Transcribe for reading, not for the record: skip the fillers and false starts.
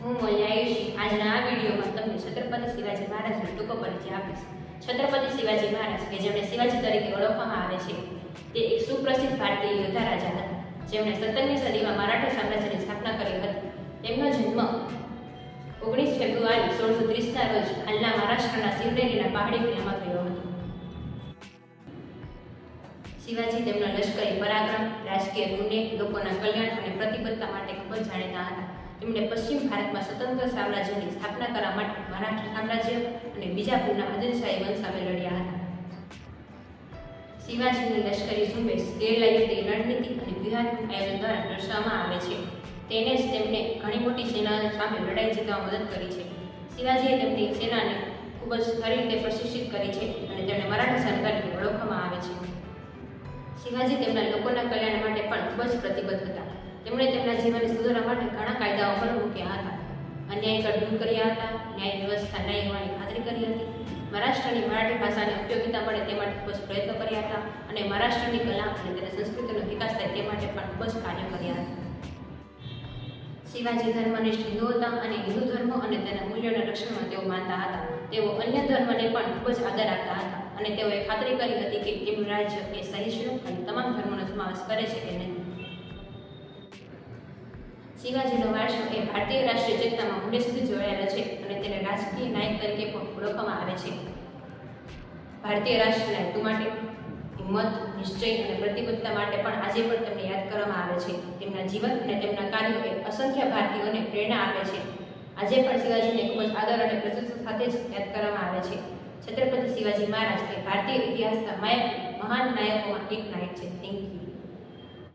હું મોલ્યાયુષી આજના આ વિડીયોમાં તમને છત્રપતિ શિવાજી મહારાજનો ટૂંકો પરિચય આપીશ. છત્રપતિ શિવાજી મહારાજ કે જેમને શિવાજી તરીકે ઓળખવામાં આવે છે, તે એક સુપ્રસિદ્ધ ભારતીય યોદ્ધા રાજા હતા, જેમણે 17મી સદીમાં મરાઠા સામ્રાજ્યની સ્થાપના કરી હતી. તેમનો જન્મ 19 ફેબ્રુઆરી 1630ના રોજ હાલના મહારાષ્ટ્રના શિવનેરીના પહાડી કિલ્લામાં થયો હતો. શિવાજી તેમનો લશ્કરી પરાક્રમ, રાજકીય ગુણે, લોકોના કલ્યાણ અને પ્રતિબદ્ધતા માટે ખૂબ જ જાણીતા હતા. તેમણે પશ્ચિમ ભારતમાં સ્વતંત્ર સામ્રાજ્યની સ્થાપના કરવા માટે મરાઠા સામ્રાજ્ય અને બીજાપુરના આદિલશાહી વંશ સામે લડ્યા હતા. શિવાજીની લશ્કરી ઝુંબેશ ગેરલાયકની રણનીતિ અને વ્યૂહાત્મક આયોજન દ્વારા દર્શાવવામાં આવે છે. તેને જ તેમને ઘણી મોટી સેનાઓ સામે લડાઈ જીતવામાં મદદ કરી છે. શિવાજીએ તેમની સેનાને ખૂબ જ સારી રીતે પ્રશિક્ષિત કરી છે અને તેમને મરાઠા સેના તરીકે ઓળખવામાં આવે છે. શિવાજી તેમના લોકોના કલ્યાણ માટે પણ ખૂબ જ પ્રતિબદ્ધ હતા. તેમણે તેમના જીવનને સુધારવા માટે ઘણા કાયદાઓ પર મૂક્યા હતા. અન્યાય કર દૂર કર્યા હતા, ન્યાય વ્યવસ્થા ન્યાય હોવાની ખાતરી કરી હતી, મહારાષ્ટ્રની મરાઠી ભાષાને ઉપયોગિતા મળે તે માટે ખૂબ જ પ્રયત્નો કર્યા હતા અને મહારાષ્ટ્રની કલા અને તેની સંસ્કૃતિનો વિકાસ થાય તે માટે પણ ખૂબ જ કાર્ય કર્યા હતા. શિવાજી ધર્મનિષ્ઠ હિન્દુ હતા અને હિન્દુ ધર્મ અને તેના મૂલ્યોના રક્ષણમાં તેઓ માનતા હતા. તેઓ અન્ય ધર્મને પણ ખૂબ જ આદર આપતા હતા અને તેઓએ ખાતરી કરી હતી કે તેમનું રાજ્ય એ સહિષ્ણુ અને તમામ ધર્મોનો સમાવેશ કરે છે કે નહીં. શિવાજીનો વારસો એ ભારતીય રાષ્ટ્રીય ચેતનામાં ઊંડે સુધી જોડાયેલો છે અને તેને રાજકીય નાયક તરીકે પણ ઓળખવામાં આવે છે. ભારતીય રાષ્ટ્રના હેતુ માટે હિંમત, નિશ્ચય અને પ્રતિબદ્ધતા માટે પણ આજે પણ તેમને યાદ કરવામાં આવે છે. તેમના જીવન અને તેમના કાર્યો એ અસંખ્ય ભારતીયોને પ્રેરણા આપે છે. આજે પણ શિવાજીને ખૂબ જ આદર અને પ્રશંસા સાથે જ યાદ કરવામાં આવે છે. છત્રપતિ શિવાજી મહારાજ એ ભારતીય ઇતિહાસના મહાન નાયકોમાં એક નાયક છે. Thank you.